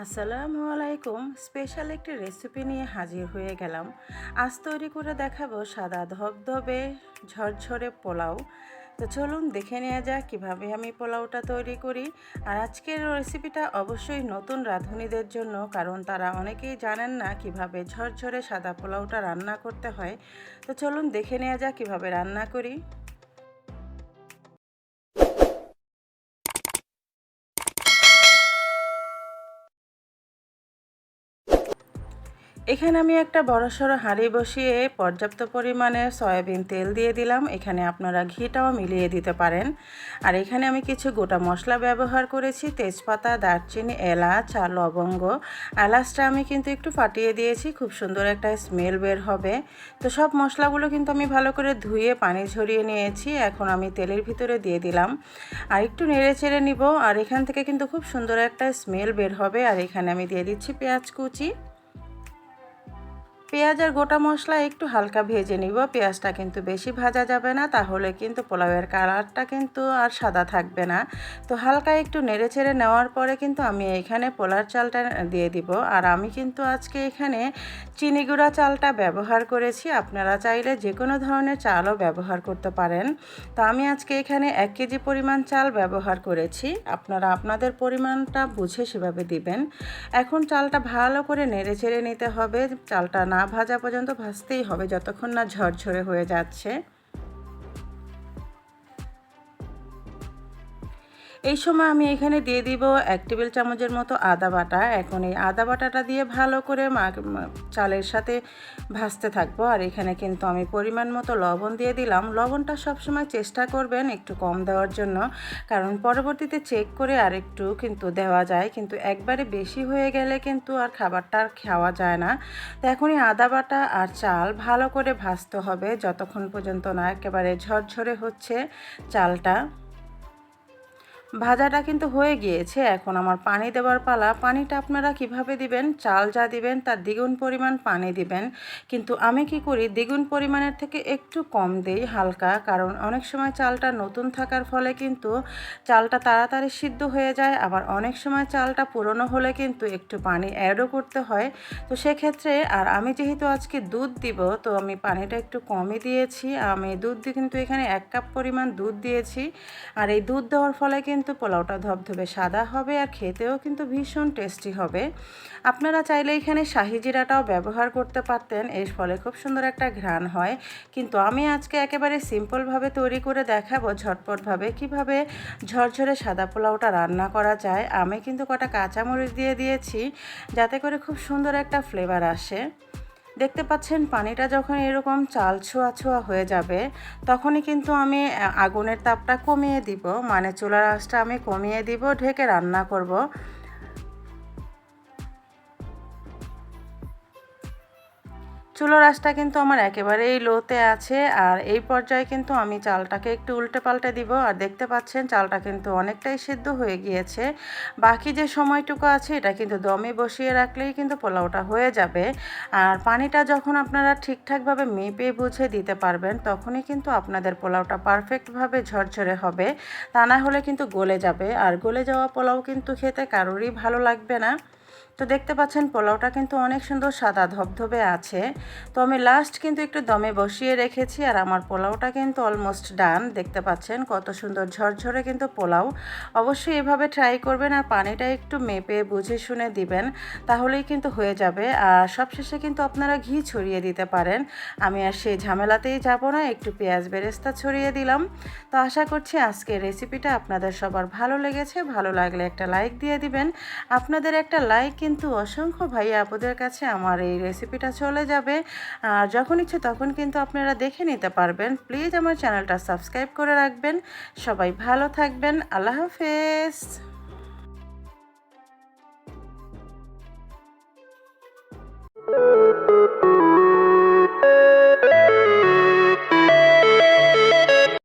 আসসালামু আলাইকুম। স্পেশাল একটি রেসিপি নিয়ে হাজির হয়ে গেলাম। আজ তৈরি করে দেখাবো সাদা ধবধবে ঝরঝরে পোলাও। তো চলুন দেখে নেওয়া যাক কীভাবে আমি পোলাওটা তৈরি করি। আর আজকের রেসিপিটা অবশ্যই নতুন রাঁধুনিদের জন্য, কারণ তারা অনেকেই জানেন না কিভাবে ঝরঝরে সাদা পোলাওটা রান্না করতে হয়। তো চলুন দেখে নেওয়া যাক কীভাবে রান্না করি। এখানে আমি একটা বড়সড় হাঁড়ি বসিয়ে পর্যাপ্ত পরিমাণে সয়াবিন তেল দিয়ে দিলাম। এখানে আপনারা ঘিটাও মিলিয়ে দিতে পারেন। আর এখানে আমি কিছু গোটা মশলা ব্যবহার করেছি, তেজপাতা, দারচিনি, এলাচ আর লবঙ্গ। এলাচটা আমি কিন্তু একটু ফাটিয়ে দিয়েছি, খুব সুন্দর একটা স্মেল বের হবে। তো সব মশলাগুলো কিন্তু আমি ভালো করে ধুয়ে পানি ঝরিয়ে নিয়েছি। এখন আমি তেলের ভিতরে দিয়ে দিলাম আর একটু নেড়ে চেড়ে নিব। আর এখান থেকে কিন্তু খুব সুন্দর একটা স্মেল বের হবে। আর এখানে আমি দিয়ে দিচ্ছি পেঁয়াজ কুচি। পেঁয়াজ আর গোটা মশলা একটু হালকা ভেজে নিব। পেঁয়াজটা কিন্তু বেশি ভাজা যাবে না, তাহলে কিন্তু পোলাওয়ের কালারটা কিন্তু আর সাদা থাকবে না। তো হালকা একটু নেড়েচেড়ে নেওয়ার পরে কিন্তু আমি এখানে পোলার চালটা দিয়ে দিব। আর আমি কিন্তু আজকে এখানে চিনি গুঁড়া চালটা ব্যবহার করেছি। আপনারা চাইলে যে কোনো ধরনের চালও ব্যবহার করতে পারেন। তো আমি আজকে এখানে 1 কেজি পরিমাণ চাল ব্যবহার করেছি। আপনারা আপনাদের পরিমাণটা বুঝে সেভাবে দিবেন। এখন চালটা ভালো করে নেড়েচেড়ে নিতে হবে। চালটা না ভাজা পর্যন্ত ভাজতেই হবে, যতক্ষণ না ঝরঝরে হয়ে যাচ্ছে। এই সময় আমি এখানে দিয়ে দিব 1 টেবিল চামচের মতো আদা বাটা। এখন এই আদা বাটাটা দিয়ে ভালো করে চালের সাথে ভাজতে থাকবো। আর এখানে কিন্তু আমি পরিমাণ মতো লবণ দিয়ে দিলাম। লবণটা সবসময় চেষ্টা করবেন একটু কম দেওয়ার জন্য, কারণ পরবর্তীতে চেক করে আর একটু কিন্তু দেওয়া যায়, কিন্তু একবারে বেশি হয়ে গেলে কিন্তু আর খাবারটা আর খাওয়া যায় না। তো এখন এই আদা বাটা আর চাল ভালো করে ভাজতে হবে, যতক্ষণ পর্যন্ত না একেবারে ঝরঝরে হচ্ছে চালটা। ভাজাটা কিন্তু হয়ে গিয়েছে। এখন আমার পানি দেওয়ার পালা। পানিটা আপনারা কিভাবে দিবেন, চাল যা দিবেন তার দ্বিগুণ পরিমাণ পানি দিবেন। কিন্তু আমি কি করি, দ্বিগুণ পরিমাণের থেকে একটু কম দেই হালকা, কারণ অনেক সময় চালটা নতুন থাকার ফলে কিন্তু চালটা তাড়াতাড়ি সিদ্ধ হয়ে যায়। আবার অনেক সময় চালটা পুরনো হলে কিন্তু একটু পানি অ্যাডও করতে হয়। তো সেক্ষেত্রে আর আমি যেহেতু আজকে দুধ দিব, তো আমি পানিটা একটু কমই দিয়েছি। আমি দুধ দিয়ে কিন্তু এখানে 1 কাপ পরিমাণ দুধ দিয়েছি। আর এই দুধ দেওয়ার ফলে কিন্তু পোলাওটা ধবধবে সাদা হবে আর খেতেও কিন্তু ভীষণ টেস্টি হবে। আপনারা চাইলে এখানে শাহি জিরাটাও ব্যবহার করতে পারতেন, এর ফলে খুব সুন্দর একটা ঘ্রাণ হয়। কিন্তু আমি আজকে একেবারে সিম্পলভাবে তৈরি করে দেখাবো, ঝটপটভাবে কিভাবে ঝরঝরে সাদা পোলাওটা রান্না করা যায়। আমি কিন্তু কটা কাঁচামরিচ দিয়ে দিয়েছি, যাতে করে খুব সুন্দর একটা ফ্লেভার আসে। দেখতে পাচ্ছেন পানিটা যখন এরকম চাল ছোঁয়া ছোঁয়া হয়ে যাবে, তখনই কিন্তু আমি আগুনের তাপটা কমিয়ে দিব, মানে চুলার আঁচটা আমি কমিয়ে দিব, ঢেকে রান্না করব। চুলোর আঁচটা কিন্তু আমার একেবারেই লোতে আছে। আর এই পর্যায়ে কিন্তু আমি চালটাকে একটু উল্টে পাল্টে দিব। আর দেখতে পাচ্ছেন চালটা কিন্তু অনেকটাই সিদ্ধ হয়ে গিয়েছে। বাকি যে সময়টুকু আছে এটা কিন্তু দমে বসিয়ে রাখলেই কিন্তু পোলাওটা হয়ে যাবে। আর পানিটা যখন আপনারা ঠিকঠাকভাবে মেপে বুঝে দিতে পারবেন, তখনই কিন্তু আপনাদের পোলাওটা পারফেক্টভাবে ঝরঝরে হবে। তা না হলে কিন্তু গলে যাবে, আর গলে যাওয়া পোলাও কিন্তু খেতে কারোরই ভালো লাগবে না। তো দেখতে পাচ্ছেন পোলাওটা কিন্তু অনেক সুন্দর সাদা ধবধবে আছে। তো আমি লাস্ট কিন্তু একটু দমে বসিয়ে রেখেছি। আর আমার পোলাওটা কিন্তু অলমোস্ট ডান। দেখতে পাচ্ছেন কত সুন্দর ঝরঝরে কিন্তু পোলাও। অবশ্যই এভাবে ট্রাই করবেন, আর পানিটা একটু মেপে বুঝে শুনে দিবেন, তাহলেই কিন্তু হয়ে যাবে। আর সবশেষে কিন্তু আপনারা ঘি ছড়িয়ে দিতে পারেন। আমি আর সেই ঝামেলাতেই যাব না, একটু পেঁয়াজ বেরেস্তা ছড়িয়ে দিলাম। তো আশা করছি আজকের রেসিপিটা আপনাদের সবার ভালো লেগেছে। ভালো লাগলে একটা লাইক দিয়ে দিবেন। আপনাদের একটা লাইক কিন্তু অসংখ্য ভাইয়া আপুদের কাছে আমার এই রেসিপিটা চলে যাবে। আর যখন ইচ্ছে তখন কিন্তু আপনারা দেখে নিতে পারবেন। প্লিজ আমার চ্যানেলটা সাবস্ক্রাইব করে রাখবেন। সবাই ভালো থাকবেন। আল্লাহ হাফেজ।